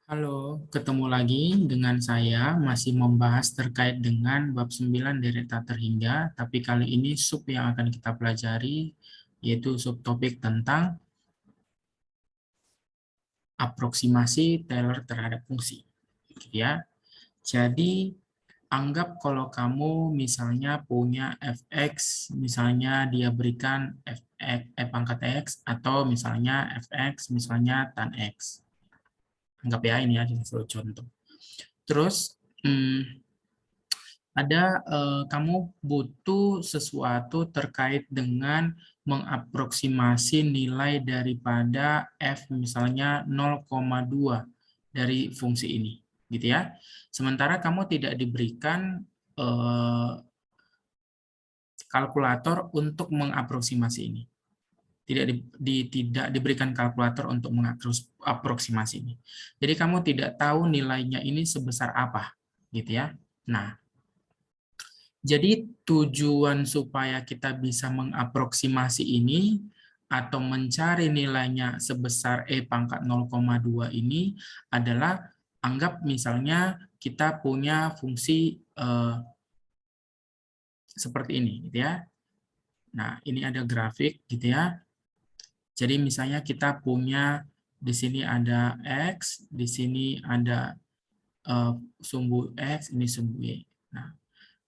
Halo, ketemu lagi dengan saya masih membahas terkait dengan bab 9 dari tak terhingga, tapi kali ini sub yang akan kita pelajari yaitu subtopik tentang aproksimasi Taylor terhadap fungsi. Gitu ya. Jadi anggap kalau kamu misalnya punya fx, misalnya dia berikan f pangkat x atau misalnya fx misalnya tan x. Anggap ya ini aja sebagai contoh. Terus kamu butuh sesuatu terkait dengan mengaproksimasi nilai daripada f misalnya 0,2 dari fungsi ini, gitu ya. Sementara kamu tidak diberikan kalkulator untuk mengaproksimasi ini. Tidak diberikan kalkulator untuk mengaproksimasi ini. Jadi kamu tidak tahu nilainya ini sebesar apa, gitu ya. Nah, jadi tujuan supaya kita bisa mengaproksimasi ini atau mencari nilainya sebesar E pangkat 0,2 ini adalah anggap misalnya kita punya fungsi seperti ini, gitu ya. Nah, ini ada grafik, gitu ya. Jadi misalnya kita punya di sini ada X, di sini ada sumbu X, ini sumbu Y. Nah,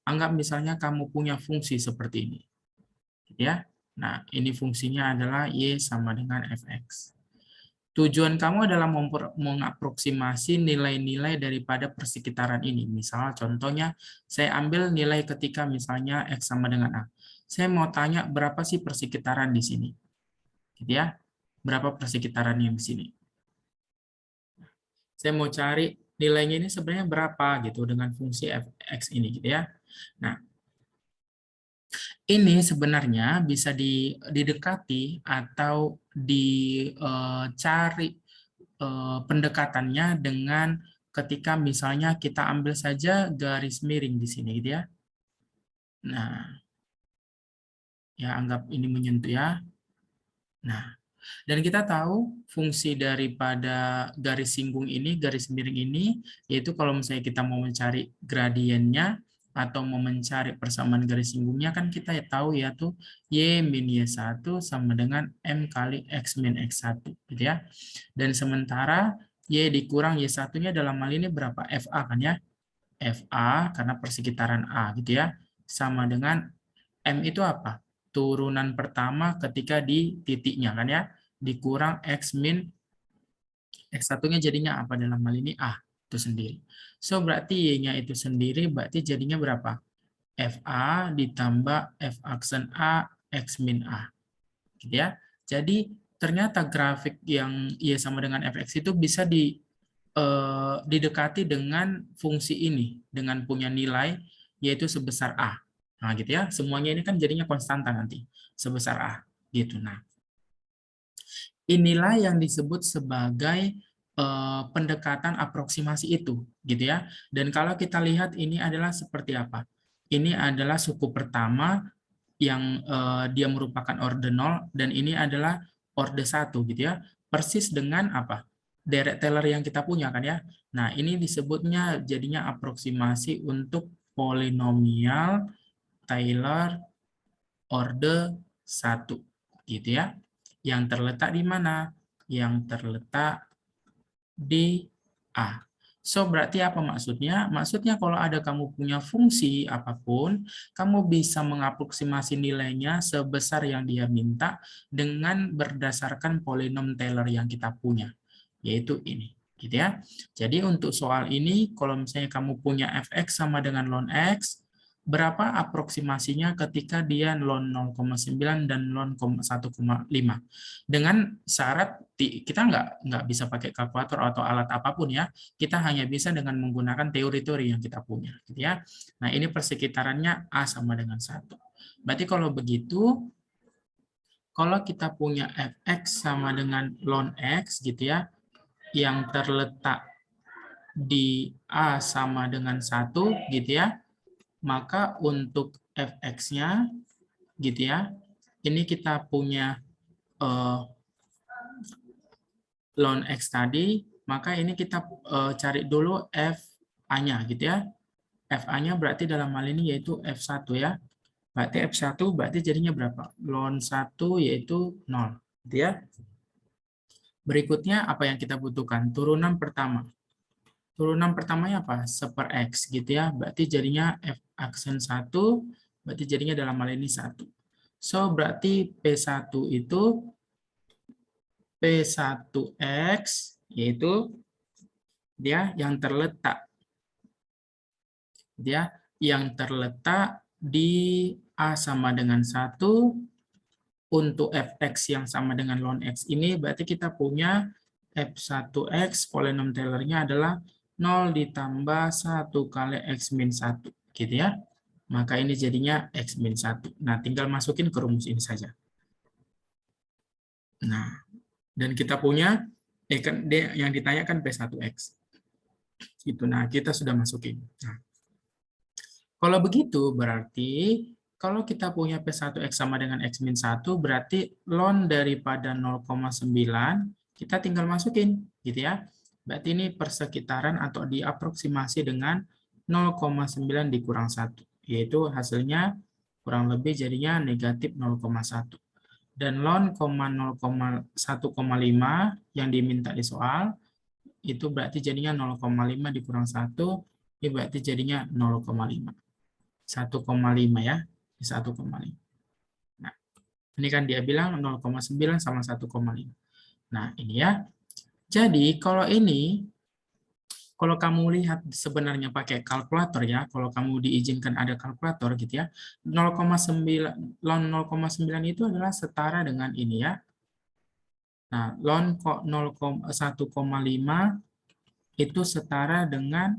anggap misalnya kamu punya fungsi seperti ini. Ya. Nah, ini fungsinya adalah Y sama dengan Fx. Tujuan kamu adalah mengaproksimasi nilai-nilai daripada persekitaran ini. Misal contohnya, saya ambil nilai ketika misalnya X sama dengan A. Saya mau tanya berapa sih persekitaran di sini. Gitu ya. Berapa persekitaran yang di sini. Saya mau cari nilainya ini sebenarnya berapa gitu dengan fungsi Fx ini gitu ya. Nah, ini sebenarnya bisa didekati atau dicari pendekatannya dengan ketika misalnya kita ambil saja garis miring di sini gitu ya. Nah, ya anggap ini menyentuh ya. Nah, dan kita tahu fungsi daripada garis singgung ini, garis miring ini, yaitu kalau misalnya kita mau mencari gradiennya atau mau mencari persamaan garis singgungnya, kan kita tahu ya tuh Y min Y1 sama dengan M kali X min X1, gitu ya. Dan sementara Y dikurang Y1-nya dalam hal ini berapa? FA kan ya? FA karena persekitaran A, gitu ya. Sama dengan M itu apa? Turunan pertama ketika di titiknya kan ya, dikurang X min X1-nya jadinya apa dalam hal ini? A itu sendiri. So, berarti Y-nya itu sendiri berarti jadinya berapa? FA ditambah F aksen A X min A. Gitu ya. Jadi, ternyata grafik yang Y sama dengan Fx itu bisa didekati dengan fungsi ini, dengan punya nilai yaitu sebesar A. Nah, gitu ya. Semuanya ini kan jadinya konstanta nanti, sebesar A. Gitu. Nah, inilah yang disebut sebagai pendekatan aproksimasi itu, gitu ya. Dan kalau kita lihat ini adalah seperti apa? Ini adalah suku pertama yang dia merupakan orde 0 dan ini adalah orde 1 gitu ya. Persis dengan apa? Deret Taylor yang kita punya kan ya. Nah, ini disebutnya jadinya aproksimasi untuk polinomial Taylor orde 1 gitu ya. Yang terletak di mana? Yang terletak di A. So, berarti apa maksudnya? Maksudnya kalau ada kamu punya fungsi apapun, kamu bisa mengaproksimasi nilainya sebesar yang dia minta dengan berdasarkan polinom Taylor yang kita punya, yaitu ini. Gitu ya. Jadi untuk soal ini, kalau misalnya kamu punya fx sama dengan ln x, berapa aproksimasinya ketika dia ln 0,9 dan ln 1,5. Dengan syarat kita nggak bisa pakai kalkulator atau alat apapun ya, kita hanya bisa dengan menggunakan teori-teori yang kita punya. Gitu ya. Nah ini persekitarannya A sama dengan 1. Berarti kalau begitu, kalau kita punya fx sama dengan ln x gitu ya, yang terletak di A sama dengan 1 gitu ya, maka untuk fx-nya gitu ya, ini kita punya ln x tadi maka ini kita cari dulu FA-nya gitu ya. FA-nya berarti dalam hal ini yaitu F1 ya. Berarti F1 berarti jadinya berapa? Ln 1 yaitu 0 gitu ya. Berikutnya apa yang kita butuhkan? Turunan pertama. Turunan pertamanya apa? 1/X gitu ya. Berarti jadinya F aksen 1, berarti jadinya dalam hal ini 1. So, berarti P1 itu P1X, yaitu dia yang terletak. Dia yang terletak di A sama dengan 1, untuk Fx yang sama dengan ln X ini, berarti kita punya F1X, polinom Taylor-nya adalah 0 ditambah 1 kali X min 1, gitu ya. Maka ini jadinya X min 1. Nah, tinggal masukin ke rumus ini saja. Nah, dan kita punya, kan yang ditanyakan P1X. Gitu. Nah, kita sudah masukin. Nah, kalau begitu, berarti kalau kita punya P1X sama dengan X min 1, berarti ln daripada 0,9 kita tinggal masukin, gitu ya. Berarti ini persekitaran atau diaproksimasi dengan 0,9 dikurang 1, yaitu hasilnya kurang lebih jadinya negatif 0,1. Dan ln 0,1,5 yang diminta di soal, itu berarti jadinya 0,5 dikurang 1, ini berarti jadinya 0,5. 1,5 ya, 1,5. Nah, ini kan dia bilang 0,9 sama 1,5. Nah, ini ya. Jadi, kalau ini, kalau kamu lihat sebenarnya pakai kalkulator ya, kalau kamu diizinkan ada kalkulator gitu ya, 0,9 ln 0,9 itu adalah setara dengan ini ya. Nah, ln 1,5 itu setara dengan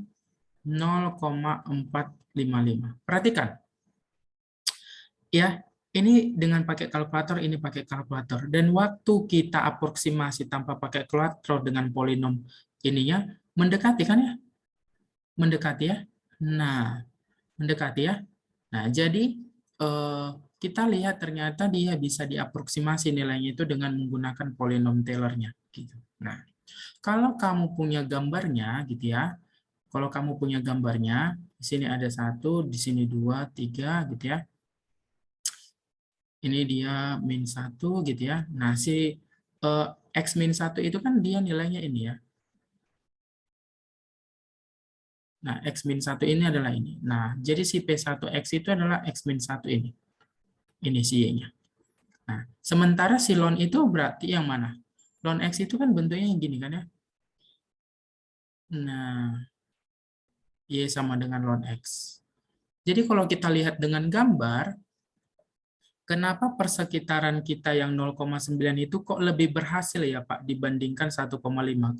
0,455. Perhatikan. Ya, ini dengan pakai kalkulator, ini pakai kalkulator. Dan waktu kita aproksimasi tanpa pakai kalkulator dengan polinom ininya, mendekati kan ya? Mendekati ya? Nah, mendekati ya? Nah, jadi kita lihat ternyata dia bisa diaproksimasi nilainya itu dengan menggunakan polinom Taylor-nya. Gitu. Nah, kalau kamu punya gambarnya, gitu ya, kalau kamu punya gambarnya, di sini ada 1, di sini 2, 3, gitu ya. Ini dia min 1 gitu ya. Nah, si X min 1 itu kan dia nilainya ini ya. Nah, X min 1 ini adalah ini. Nah, jadi si P1X itu adalah X min 1 ini. Ini si Y-nya. Nah, sementara si ln itu berarti yang mana? Ln X itu kan bentuknya yang gini kan ya. Nah, Y sama dengan ln X. Jadi kalau kita lihat dengan gambar, kenapa persekitaran kita yang 0,9 itu kok lebih berhasil ya Pak dibandingkan 1,5?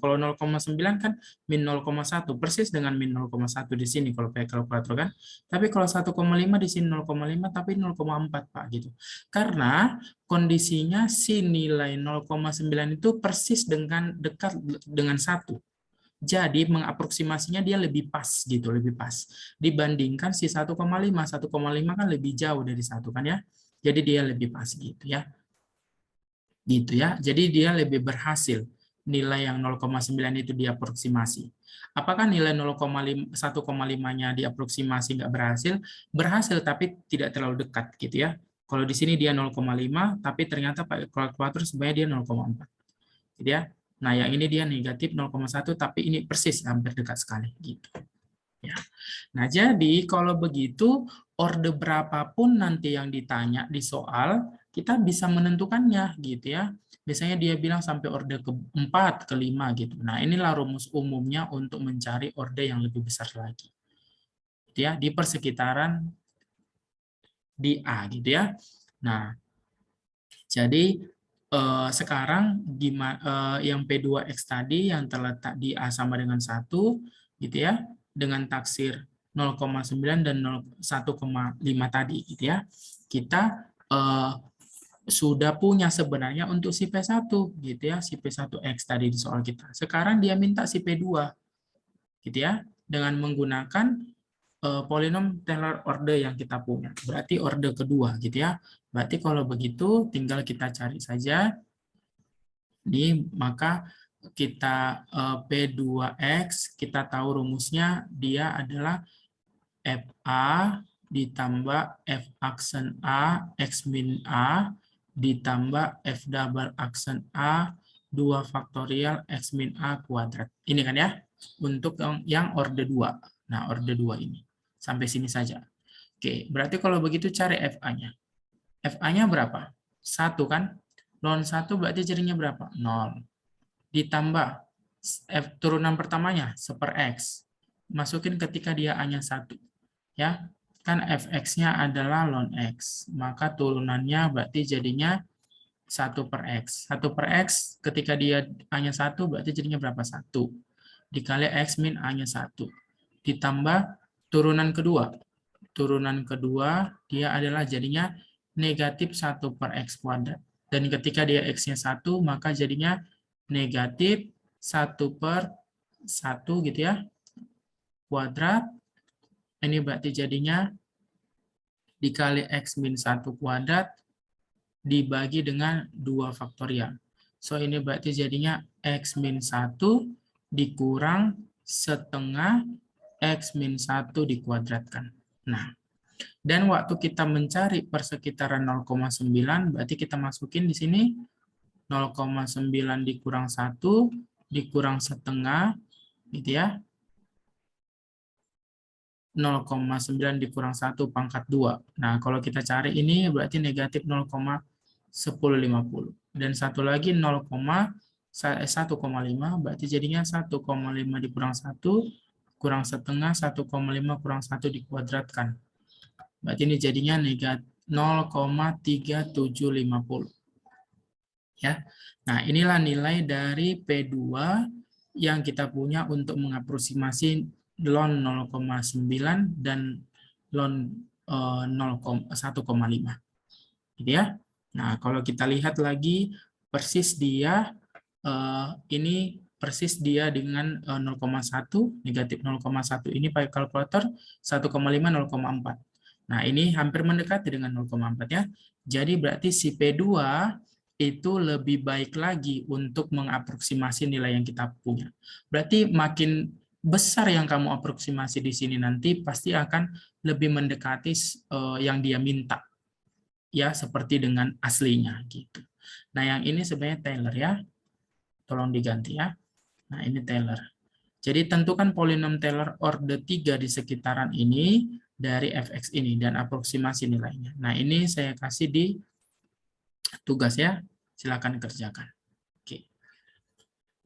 Kalau 0,9 kan min 0,1 persis dengan min 0,1 di sini kalau pakai kalkulator kan. Tapi kalau 1,5 di sini 0,5 tapi 0,4 Pak gitu. Karena kondisinya si nilai 0,9 itu persis dengan dekat dengan 1. Jadi mengaproksimasinya dia lebih pas gitu, lebih pas dibandingkan si 1,5. 1,5 kan lebih jauh dari 1 kan ya. Jadi dia lebih pas gitu ya. Gitu ya. Jadi dia lebih berhasil nilai yang 0,9 itu diaproksimasi. Apakah nilai 1,5-nya diaproksimasi nggak berhasil? Berhasil tapi tidak terlalu dekat gitu ya. Kalau di sini dia 0,5 tapi ternyata pakai kalkulator sebenarnya dia 0,4. Gitu ya. Nah, yang ini dia negatif 0,1 tapi ini persis hampir dekat sekali gitu. Ya. Nah, jadi kalau begitu orde berapapun nanti yang ditanya di soal, kita bisa menentukannya gitu ya. Biasanya dia bilang sampai orde ke-4, ke-5 gitu. Nah, inilah rumus umumnya untuk mencari orde yang lebih besar lagi. Gitu ya, di persekitaran di A gitu ya. Nah, jadi sekarang yang P2X tadi yang terletak di A sama dengan 1 gitu ya, dengan taksir 0,9 dan 1,5 tadi gitu ya. Kita sudah punya sebenarnya untuk si P1 gitu ya, si P1X tadi di soal kita. Sekarang dia minta si P2 gitu ya, dengan menggunakan polinom Taylor order yang kita punya. Berarti orde kedua gitu ya. Berarti kalau begitu tinggal kita cari saja. Maka kita P2X, kita tahu rumusnya, dia adalah FA ditambah F aksen A, X min A, ditambah F double aksen A, 2 faktorial X min A kuadrat. Ini kan ya, untuk yang orde 2. Nah, orde 2 ini. Sampai sini saja. Oke, berarti kalau begitu cari FA-nya. FA-nya berapa? 1 kan? Ln 1 berarti jadinya berapa? 0. Ditambah F turunan pertamanya, 1/X. Masukin ketika dia A-nya 1. Ya, kan fx-nya adalah ln x, maka turunannya berarti jadinya 1/x. 1/x ketika dia A-nya 1 berarti jadinya berapa? 1. Dikali x min A-nya 1. Ditambah turunan kedua. Turunan kedua dia adalah jadinya negatif 1/x kuadrat. Dan ketika dia x-nya 1, maka jadinya negatif 1/1 gitu ya, kuadrat. Ini berarti jadinya dikali X min 1 kuadrat dibagi dengan 2 faktorial. So, ini berarti jadinya X min 1 dikurang setengah X min 1 dikuadratkan. Nah, dan waktu kita mencari persekitaran 0,9, berarti kita masukin di sini 0,9 dikurang 1 dikurang setengah, gitu ya. 0,9 dikurang 1 pangkat 2. Nah, kalau kita cari ini berarti negatif 0,1050. Dan satu lagi 1,5 berarti jadinya 1,5 dikurang 1 kurang setengah 1,5 kurang 1 dikuadratkan. Berarti ini jadinya negatif 0,3750. Ya. Nah, inilah nilai dari P2 yang kita punya untuk mengaproksimasi ln 0,9 dan ln 1,5. Gitu ya. Nah, kalau kita lihat lagi persis dia ini persis dia dengan 0,1 negatif 0,1 ini pakai kalkulator 1,5 0,4. Nah, ini hampir mendekati dengan 0,4 ya. Jadi berarti si P2 itu lebih baik lagi untuk mengaproksimasi nilai yang kita punya. Berarti makin besar yang kamu aproksimasi di sini nanti pasti akan lebih mendekati yang dia minta. Ya, seperti dengan aslinya gitu. Nah, yang ini sebenarnya Taylor ya. Tolong diganti ya. Nah, ini Taylor. Jadi tentukan polinom Taylor orde 3 di sekitaran ini dari fx ini dan aproksimasi nilainya. Nah, ini saya kasih di tugas ya. Silakan kerjakan. Oke.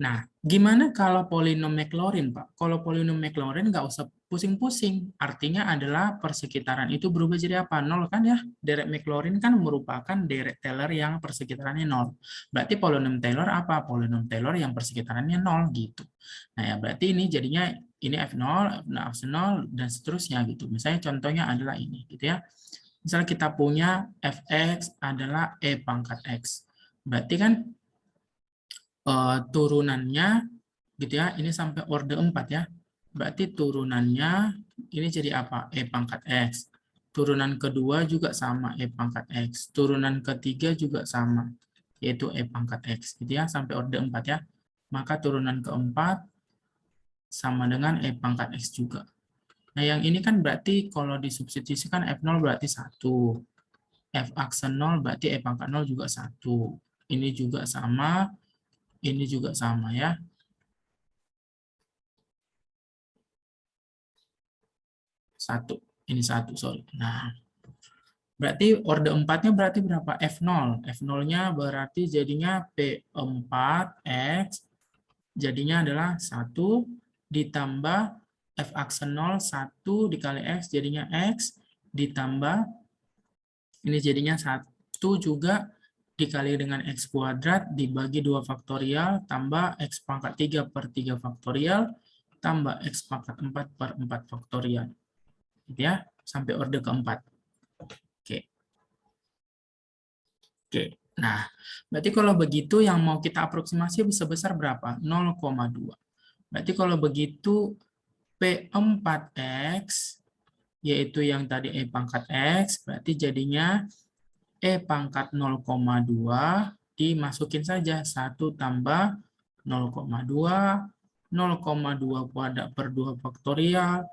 Nah, gimana kalau polinom Maclaurin, Pak? Kalau polinom Maclaurin nggak usah pusing-pusing. Artinya adalah persekitaran itu berubah jadi apa? 0 kan ya? Deret Maclaurin kan merupakan deret Taylor yang persekitarannya 0. Berarti polinom Taylor apa? Polinom Taylor yang persekitarannya 0 gitu. Nah, ya berarti ini jadinya ini F0, F0, dan seterusnya gitu. Misalnya contohnya adalah ini gitu ya. Misalnya kita punya fx adalah e pangkat x. Berarti kan turunannya gitu ya, ini sampai orde 4 ya. Berarti turunannya ini jadi apa? E pangkat X. Turunan kedua juga sama, E pangkat X. Turunan ketiga juga sama, yaitu E pangkat X. Gitu ya, sampai orde 4 ya. Maka turunan keempat sama dengan E pangkat X juga. Nah, yang ini kan berarti kalau disubstitusikan F0 berarti 1. F aksen 0 berarti E pangkat 0 juga 1. Ini juga sama. Ini juga sama ya. Satu. Ini 1, sorry. Nah, berarti orde 4-nya berarti berapa? F0. F0-nya berarti jadinya P4X. Jadinya adalah 1 ditambah F aksen 0, 1 dikali X jadinya X. Ditambah, ini jadinya 1 juga dikali dengan X kuadrat dibagi 2 faktorial tambah X pangkat 3 per 3 faktorial tambah X pangkat 4 per 4 faktorial. Gitu ya, sampai orde keempat. Oke. Oke. Nah, berarti kalau begitu yang mau kita aproksimasi sebesar berapa? 0,2. Berarti kalau begitu P4X yaitu yang tadi E pangkat X, berarti jadinya E pangkat 0,2 dimasukin saja 1 tambah 0,2, 0,2 kuadrat per 2 faktorial,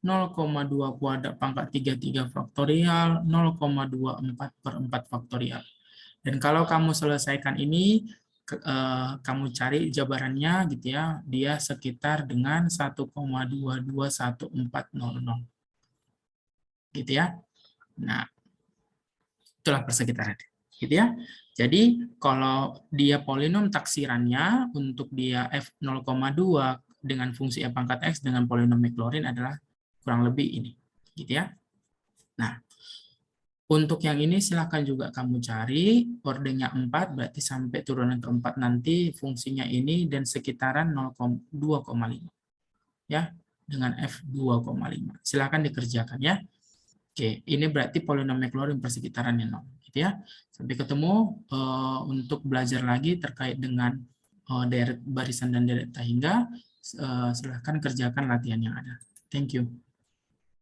0,2 kuadrat pangkat 33 faktorial, 0,24 per 4 faktorial. Dan kalau kamu selesaikan ini, kamu cari jabarannya gitu ya, dia sekitar dengan 1,22140. Gitu ya. Nah, itulah persekitaran. Gitu ya. Jadi kalau dia polinom taksirannya untuk dia f0,2 dengan fungsi e pangkat x dengan polinom Maclaurin adalah kurang lebih ini. Gitu ya. Nah, untuk yang ini silahkan juga kamu cari ordernya 4, berarti sampai turunan keempat nanti fungsinya ini dan sekitaran 0,2,5. Ya, dengan F2,5. Silahkan dikerjakan ya. Oke, ini berarti polinom Maclaurin persekitarannya 0. Gitu ya. Sampai ketemu untuk belajar lagi terkait dengan deret barisan dan deret hingga. Silahkan kerjakan latihan yang ada. Thank you.